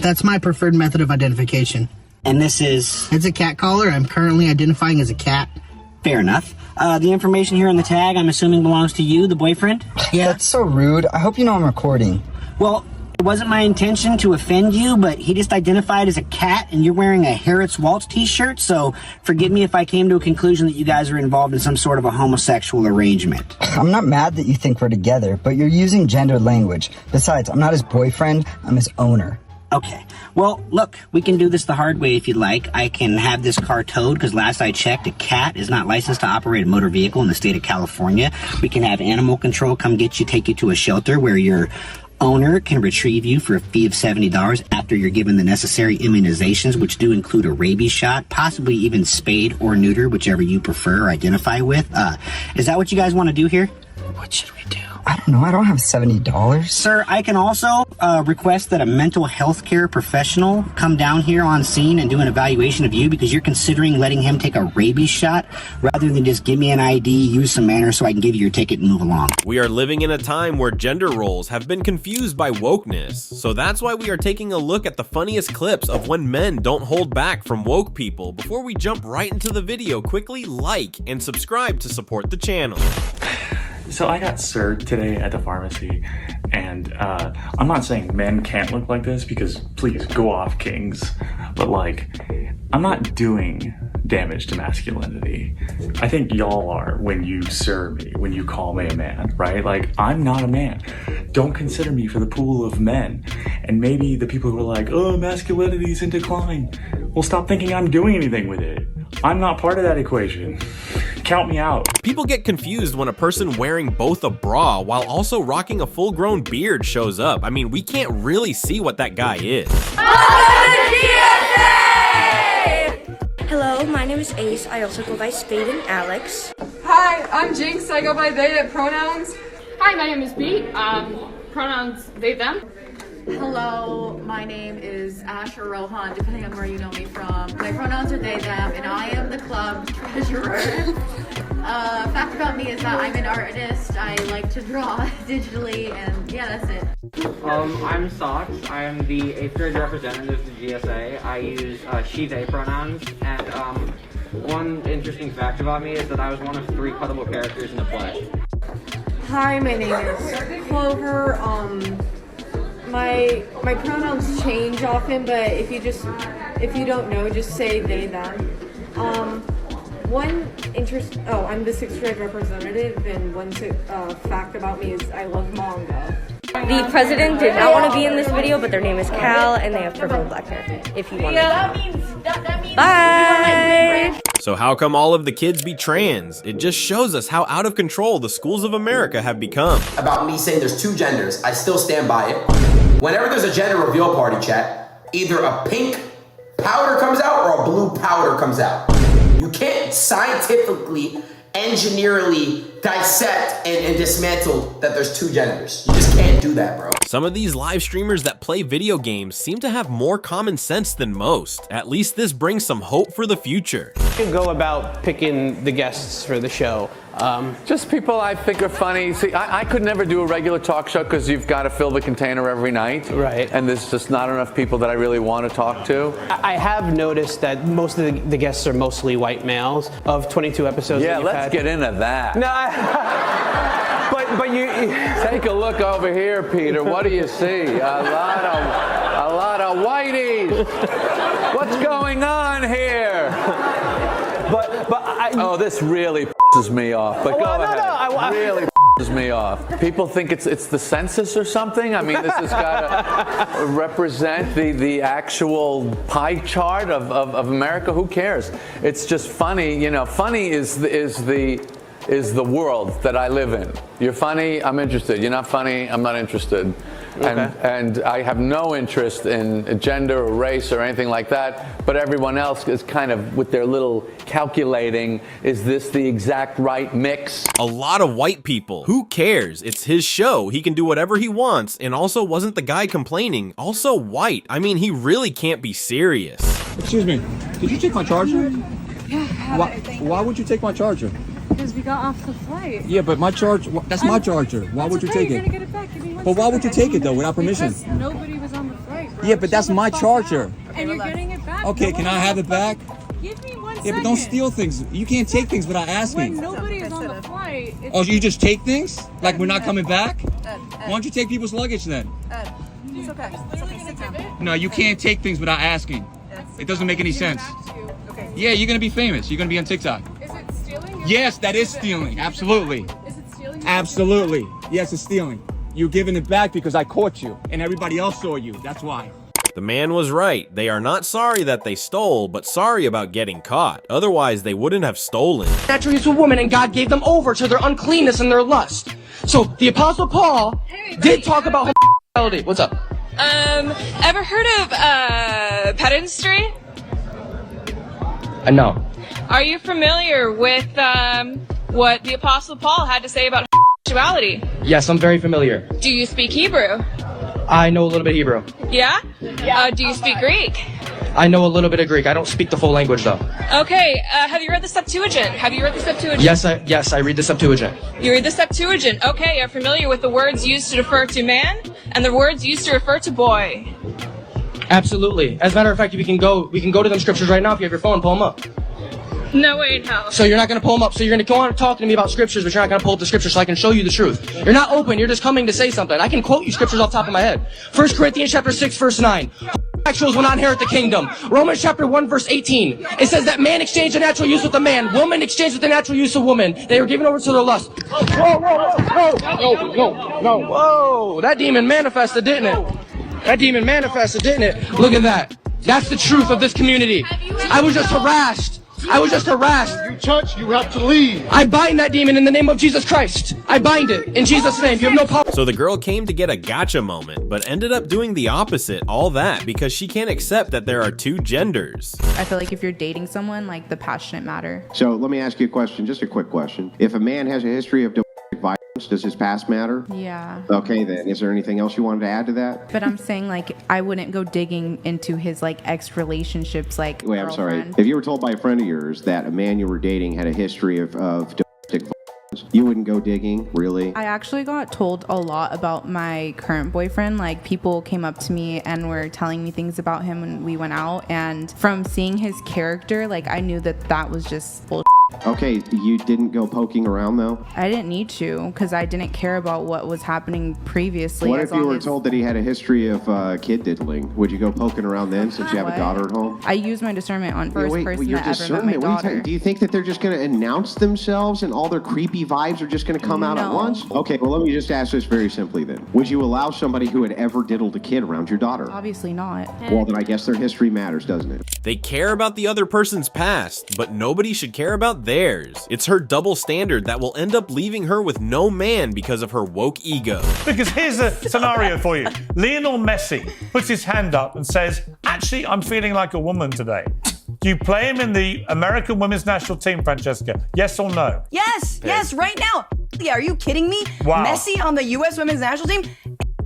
That's my preferred method of identification. And this is? It's a cat collar. I'm currently identifying as a cat. Fair enough. The information here on the tag, I'm assuming belongs to you, the boyfriend? Yeah. That's so rude. I hope you know I'm recording. Well, it wasn't my intention to offend you, but he just identified as a cat, and you're wearing a Harriet's Waltz t-shirt, so forgive me if I came to a conclusion that you guys are involved in some sort of a homosexual arrangement. I'm not mad that you think we're together, but you're using gendered language. Besides, I'm not his boyfriend, I'm his owner. Okay. Well, look, we can do this the hard way if you'd like. I can have this car towed, because last I checked, a cat is not licensed to operate a motor vehicle in the state of California. We can have animal control come get you, take you to a shelter where your owner can retrieve you for a fee of $70 after you're given the necessary immunizations, which do include a rabies shot, possibly even spayed or neuter, whichever you prefer or identify with. Is that what you guys want to do here? What should we do? I don't know, I don't have $70. Sir, I can also request that a mental health care professional come down here on scene and do an evaluation of you because you're considering letting him take a rabies shot rather than just give me an ID, use some manners so I can give you your ticket and move along. We are living in a time where gender roles have been confused by wokeness, so that's why we are taking a look at the funniest clips of when men don't hold back from woke people. Before we jump right into the video, quickly like and subscribe to support the channel. So I got served today at the pharmacy, and I'm not saying men can't look like this, because please go off, kings, but like, I'm not doing damage to masculinity. I think y'all are when you serve me, when you call me a man, right? Like, I'm not a man. Don't consider me for the pool of men. And maybe the people who are like, oh, masculinity's in decline, well, stop thinking I'm doing anything with it. I'm not part of that equation. Count me out. People get confused when a person wearing both a bra while also rocking a full-grown beard shows up. I mean, we can't really see what that guy is. Hello, my name is Ace. I also go by Spade and Alex. Hi, I'm Jinx. I go by they, pronouns. Hi, my name is Beat. Pronouns they, them. Hello, my name is Ash or Rohan, depending on where you know me from. My pronouns are they, them, and I am the club treasurer. Fact about me is that I'm an artist. I like to draw digitally, and yeah, that's it. I'm Socks. I'm the 8th grade representative to GSA. I use she, they pronouns, and one interesting fact about me is that I was one of 3 cuttable characters in the play. Hi, my name is Clover. My pronouns change often, but if you don't know, just say they, them. I'm the 6th grade representative, and one fact about me is I love manga. The president did not want to be in this video, but their name is Cal, and they have purple and black hair, if you want to know. That means Bye! So how come all of the kids be trans? It just shows us how out of control the schools of America have become. About me saying there's 2 genders, I still stand by it. Whenever there's a gender reveal party, chat, either a pink powder comes out or a blue powder comes out. You can't scientifically, engineerily dissect and dismantle that there's 2 genders. You just can't do that, bro. Some of these live streamers that play video games seem to have more common sense than most. At least this brings some hope for the future. You go about picking the guests for the show. Just people I think are funny. See, I could never do a regular talk show because you've got to fill the container every night. Right. And there's just not enough people that I really want to talk to. I have noticed that most of the guests are mostly white males of 22 episodes. Yeah, let's get into that. No, but you take a look over here, Peter. What do you see? A lot of whiteys. What's going on here? Oh, this really pisses me off. But go ahead. Really pisses me off. People think it's the census or something. I mean, this has got to represent the actual pie chart of America. Who cares? It's just funny. You know, funny is the world that I live in. You're funny, I'm interested. You're not funny, I'm not interested. Okay. And I have no interest in gender or race or anything like that, but everyone else is kind of with their little calculating, is this the exact right mix? A lot of white people. Who cares? It's his show. He can do whatever he wants, and also wasn't the guy complaining also white? I mean, he really can't be serious. Excuse me, did you take my charger? Yeah, why would you take my charger? Because we got off the flight. Yeah, but my charger, that's my charger. Why would you take it? You're gonna get it back. Give me one But why second. would you take it though, without permission? Because nobody was on the flight. Yeah, but that's my charger. And you're getting it back. Okay, can I have it back? Give me 1 second. Yeah, but don't steal things. You can't take things without asking. When nobody is on the flight. Oh, you just take things? Like we're not coming back? Why don't you take people's luggage then? It's okay. It's okay. Sit down. No, you can't take things without asking. It doesn't make any sense. Okay. Yeah, you're gonna be famous. You're gonna be on TikTok. Is it stealing? Yes, that is stealing. Absolutely. Is it stealing? Absolutely. Yes, it's stealing. You're giving it back because I caught you and everybody else saw you. That's why. The man was right. They are not sorry that they stole, but sorry about getting caught. Otherwise, they wouldn't have stolen. Natural use of women, and God gave them over to their uncleanness and their lust. So the Apostle Paul did talk about homosexuality. What's up? Ever heard of pedantry? No. Are you familiar with what the Apostle Paul had to say about homosexuality? Yes, I'm very familiar. Do you speak Hebrew? I know a little bit of Hebrew. Yeah? Do you speak Greek? I know a little bit of Greek. I don't speak the full language though. Okay, have you read the Septuagint? Yes, I read the Septuagint. You read the Septuagint. Okay, you're familiar with the words used to refer to man and the words used to refer to boy. Absolutely. As a matter of fact, we can go to them scriptures right now. If you have your phone, pull them up. No way in hell. So you're not going to pull them up. So you're going to go on talking to me about scriptures, but you're not going to pull up the scriptures so I can show you the truth. You're not open. You're just coming to say something. I can quote you scriptures off the top of my head. 1 Corinthians chapter 6, verse 9. Homosexuals will not inherit the kingdom. Romans chapter 1, verse 18. It says that man exchanged the natural use with a man. Woman exchanged with the natural use of woman. They were given over to their lust. Whoa. Whoa. That demon manifested, didn't it? Look at that. That's the truth of this community. I was just harassed. You touch, you have to leave. I bind that demon in the name of Jesus Christ. I bind it in Jesus' name. You have no power. So the girl came to get a gotcha moment, but ended up doing the opposite, all that because she can't accept that there are two genders. I feel like if you're dating someone, like the passionate matter. So let me ask you a question, just a quick question. If a man has a history of domestic violence, does his past matter? Yeah. Okay then, is there anything else you wanted to add to that? But I'm saying like I wouldn't go digging into his like ex relationships like Wait, I'm sorry. girlfriend. If you were told by a friend of yours that a man you were dating had a history of domestic violence, you wouldn't go digging, really? I actually got told a lot about my current boyfriend. Like people came up to me and were telling me things about him when we went out, and from seeing his character, like I knew that was just bullshit. Okay, you didn't go poking around though? I didn't need to because I didn't care about what was happening previously. What if you were told that he had a history of kid diddling? Would you go poking around then since you have a daughter at home? I use my discernment on first person your that ever met my discernment? daughter. Do you think that they're just going to announce themselves and all their creepy vibes are just going to come out at once? Okay, well let me just ask this very simply then. Would you allow somebody who had ever diddled a kid around your daughter? Obviously not. Well then I guess their history matters, doesn't it? They care about the other person's past, but nobody should care about theirs. It's her double standard that will end up leaving her with no man because of her woke ego. Because here's a scenario for you. Lionel Messi puts his hand up and says, actually, I'm feeling like a woman today. Do you play him in the American women's national team, Francesca? Yes or no? Yes, right now. Yeah, are you kidding me? Wow. Messi on the U.S. women's national team?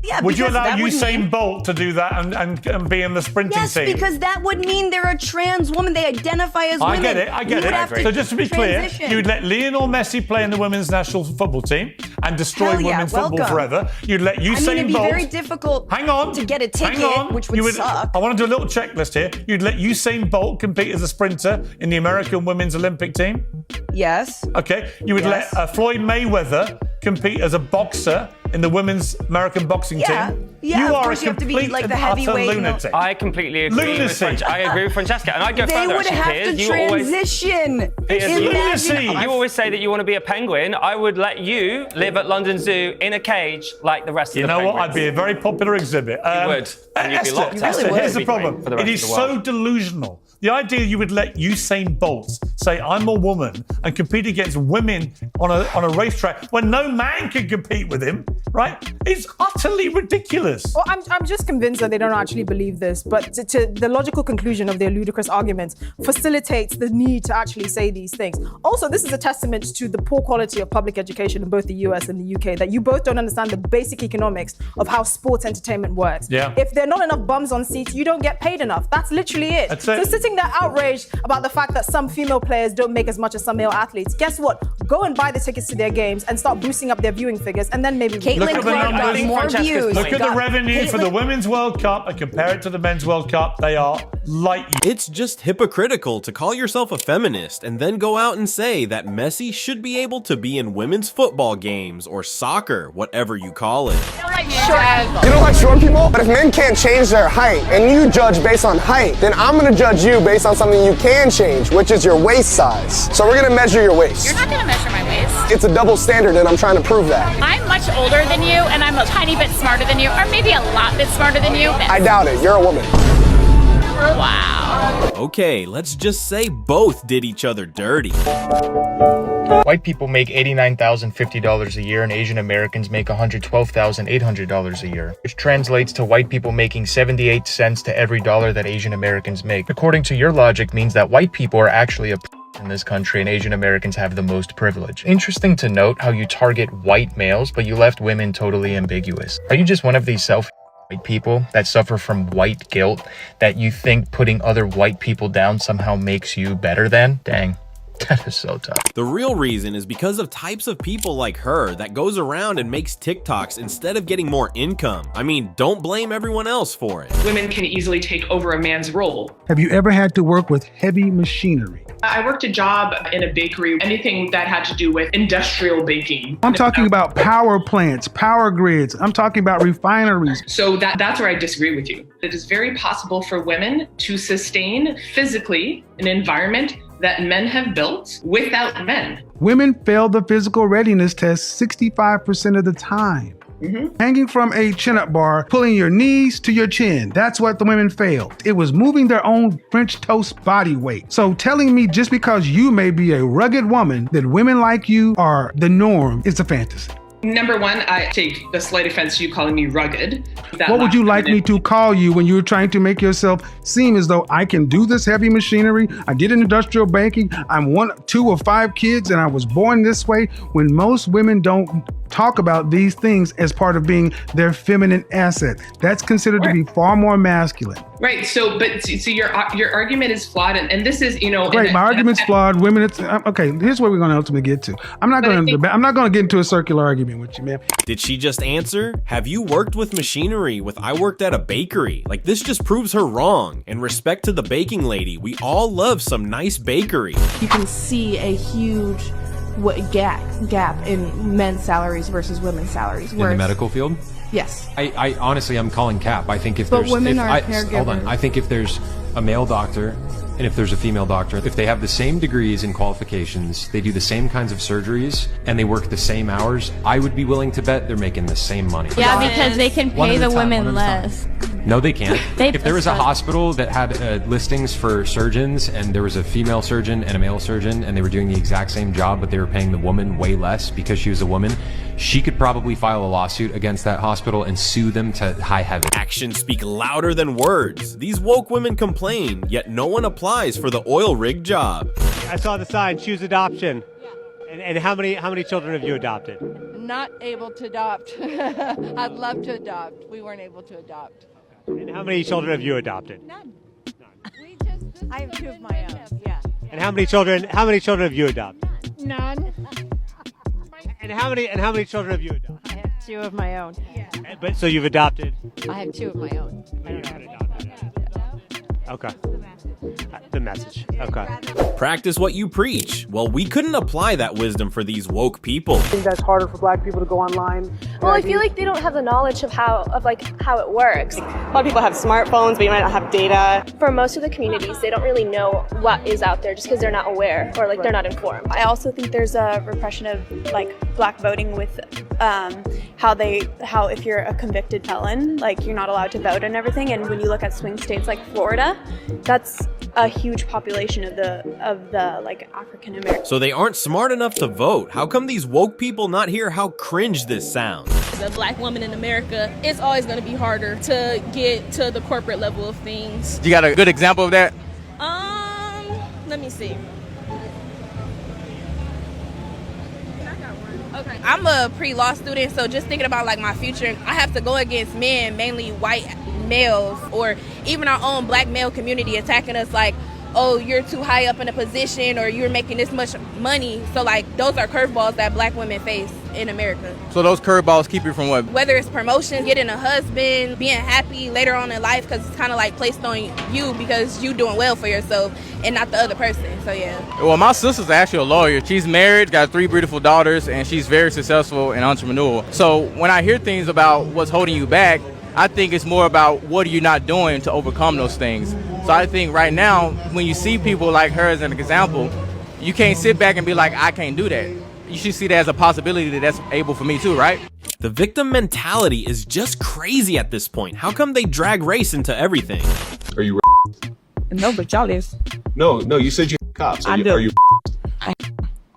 Yeah, would you because allow that would Usain mean- Bolt to do that and be in the sprinting Yes, team? because that would mean they're a trans woman. They identify as women. I get it. So just to be clear, you'd let Lionel Messi play in the women's national football team and destroy Hell yeah, women's football welcome. forever. You'd let Usain it'd be Bolt... very difficult to get a ticket, which would suck. I want to do a little checklist here. You'd let Usain Bolt compete as a sprinter in the American women's Olympic team? Yes. Okay. You would let Floyd Mayweather compete as a boxer in the women's American boxing team? Yeah, you of are course a you have to be, complete like, the and utter heavyweight, you know. lunatic. I completely agree with I agree with Francesca, and I'd go They further. would actually, have Piers. to You always- transition. Imagine- You always say that you want to be a penguin. I would let you live at London Zoo in a cage like the rest of the penguins. You know what? I'd be a very popular exhibit. You would. And you'd be locked up. Esther, here's the It'd be great problem. for the rest It of is the so world. delusional. The idea you would let Usain Bolt say, I'm a woman, and compete against women on a racetrack when no man can compete with him, right? It's utterly ridiculous. Well, I'm just convinced that they don't actually believe this, but to the logical conclusion of their ludicrous arguments facilitates the need to actually say these things. Also, this is a testament to the poor quality of public education in both the US and the UK, that you both don't understand the basic economics of how sports entertainment works. Yeah. If there are not enough bums on seats, you don't get paid enough. That's literally it. That's So it. sitting there outraged about the fact that some female players don't make as much as some male athletes. Guess what? Go and buy the tickets to their games and start boosting up their viewing figures, and then maybe Look at the revenue for the Caitlin- Women's World Cup and compare it to the Men's World Cup. They are light. It's just hypocritical to call yourself a feminist and then go out and say that Messi should be able to be in women's football games or soccer, whatever you call it. You don't like short people? But if men can't change their height and you judge based on height, then I'm gonna judge you based on something you can change, which is your waist size. So we're gonna measure your waist. You're not gonna measure my waist. It's a double standard and I'm trying to prove that. I'm much older than you, and I'm a tiny bit smarter than you, or maybe a lot bit smarter than you. I doubt it. You're a woman. Wow. Okay, let's just say both did each other dirty. White people make $89,050 a year and Asian Americans make $112,800 a year, which translates to white people making 78 cents to every dollar that Asian Americans make. According to your logic, means that white people are actually a in this country and Asian Americans have the most privilege. Interesting to note how you target white males, but you left women totally ambiguous. Are you just one of these white people that suffer from white guilt that you think putting other white people down somehow makes you better than? Dang. That is so tough. The real reason is because of types of people like her that goes around and makes TikToks instead of getting more income. I mean, don't blame everyone else for it. Women can easily take over a man's role. Have you ever had to work with heavy machinery? I worked a job in a bakery, anything that had to do with industrial baking. I'm talking about power plants, power grids. I'm talking about refineries. So that's where I disagree with you. It is very possible for women to sustain physically an environment that men have built without men. Women fail the physical readiness test 65% of the time. Hanging from a chin-up bar, pulling your knees to your chin. That's what the women failed. It was moving their own French toast body weight. So telling me just because you may be a rugged woman that women like you are the norm is a fantasy. Number one, I take the slight offense to you calling me rugged. What would you like me to call you when you're trying to make yourself seem as though I can do this heavy machinery? I did industrial banking. I'm 1, 2, or 5 kids and I was born this way, when most women don't talk about these things as part of being their feminine asset. That's considered to be far more masculine. Right. So your argument is flawed, and this is, Great. My argument's flawed. Women. Okay. Here's where we're going to ultimately get to. I'm not going to get into a circular argument with you, man. Did she just answer? Have you worked with machinery? I worked at a bakery. Like, this just proves her wrong. And respect to the baking lady. We all love some nice bakery. You can see a huge gap in men's salaries versus women's salaries. In the medical field? Yes. I honestly, I'm calling cap. I think if But there's... women if are caregivers. Hold on. I think if there's a male doctor and if there's a female doctor, if they have the same degrees and qualifications, they do the same kinds of surgeries, and they work the same hours, I would be willing to bet they're making the same money. Yeah, because they can One pay at a the time, women one at a less. No, they can't. If there was a That's- hospital that had listings for surgeons and there was a female surgeon and a male surgeon and they were doing the exact same job, but they were paying the woman way less because she was a woman, she could probably file a lawsuit against that hospital and sue them to high heaven. Actions speak louder than words. These woke women complain, yet no one applies for the oil rig job. I saw the sign, choose adoption. And how many children have you adopted? Not able to adopt. I'd love to adopt. We weren't able to adopt. And how many children have you adopted? None. I have 2 of my own. Yeah. And how many children have you adopted? None. And how many children have you adopted? I have 2 of my own. Yeah. But so you've adopted? I have 2 of my own. Okay. The message. Okay. Practice what you preach. Well, we couldn't apply that wisdom for these woke people. I think that's harder for black people to go online. Well, I feel like they don't have the knowledge of how it works. A lot of people have smartphones, but you might not have data. For most of the communities, they don't really know what is out there just because they're not aware or they're not informed. I also think there's a repression of black voting with how if you're a convicted felon, you're not allowed to vote and everything. And when you look at swing states like Florida, that's a huge population of the African American. So they aren't smart enough to vote. How come these woke people not hear how cringe this sounds? As a black woman in America, it's always going to be harder to get to the corporate level of things. You got a good example of that? Let me see. Okay. I'm a pre-law student, so just thinking about my future, I have to go against men, mainly white males, or even our own black male community attacking us oh, you're too high up in a position or you're making this much money. So like those are curveballs that black women face in America. So those curveballs keep you from what? Whether it's promotion, getting a husband, being happy later on in life, because it's kind of like placed on you because you doing well for yourself and not the other person. So yeah. Well, my sister's actually a lawyer. She's married, got 3 beautiful daughters, and she's very successful and entrepreneurial. So when I hear things about what's holding you back, I think it's more about what are you not doing to overcome those things. So I think right now, when you see people like her as an example, you can't sit back and be like, I can't do that. You should see that as a possibility that's able for me too, right? The victim mentality is just crazy at this point. How come they drag race into everything? Are you No, but y'all is. No, you said you cops. I do. Are you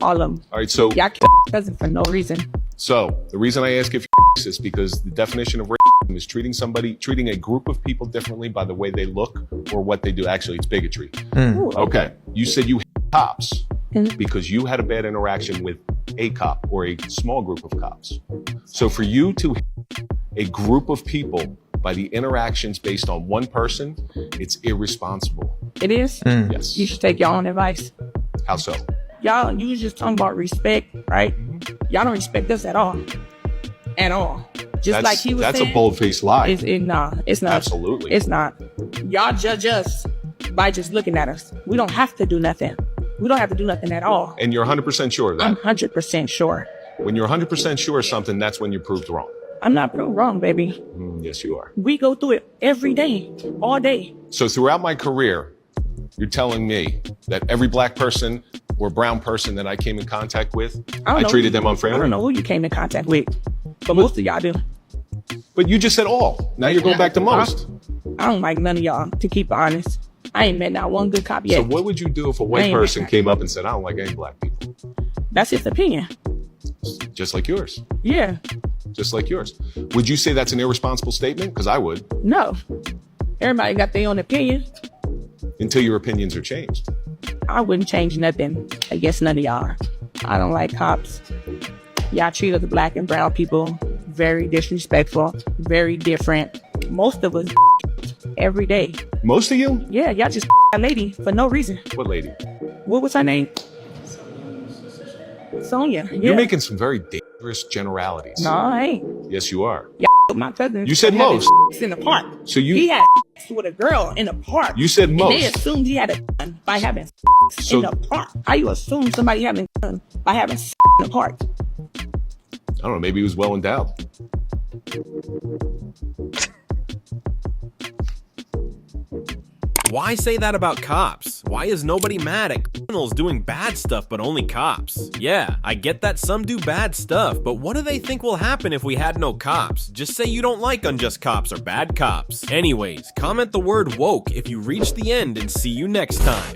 All of them. All right, so Y'all cousin for no reason. So the reason I ask if you're is because the definition of racism is treating a group of people differently by the way they look or what they do. Actually, it's bigotry. Okay, you said you cops because you had a bad interaction with a cop or a small group of cops. So for you to a group of people by the interactions based on one person, it's irresponsible. It is? Yes. You should take your own advice. How so? Y'all, you was just talking about respect, right? Y'all don't respect us at all. At all. Just like he was saying. That's a bold-faced lie. Nah, it's not. Absolutely. It's not. Y'all judge us by just looking at us. We don't have to do nothing. We don't have to do nothing at all. And you're 100% sure of that? I'm 100% sure. When you're 100% sure of something, that's when you're proved wrong. I'm not proved wrong, baby. Yes, you are. We go through it every day, all day. So throughout my career, you're telling me that every black person or brown person that I came in contact with, I treated them unfairly? I don't know who you came in contact with, but most of y'all do. But you just said all. Now you're going back to most. I don't like none of y'all, to keep honest. I ain't met not one good cop yet. So what would you do if a white person came up and said, I don't like any black people? That's his opinion. Just like yours. Yeah. Just like yours. Would you say that's an irresponsible statement? Because I would. No. Everybody got their own opinion. Until your opinions are changed. I wouldn't change nothing against none of y'all. I don't like cops. Y'all treat us black and brown people very disrespectful, very different. Most of us every day. Most of you? Yeah, y'all just a lady for no reason. What lady? What was her name? Sonia. Yeah. You're making some very dangerous generalities. No, I ain't. Yes, you are. Y'all, my cousin. You said most. In the park. So he had with a girl in the park. You said most. And they assumed he had a gun by having in the park. How you assume somebody having a gun by having in the park? I don't know. Maybe he was well endowed. Why say that about cops? Why is nobody mad at criminals doing bad stuff but only cops? Yeah, I get that some do bad stuff, but what do they think will happen if we had no cops? Just say you don't like unjust cops or bad cops. Anyways, comment the word woke if you reach the end and see you next time.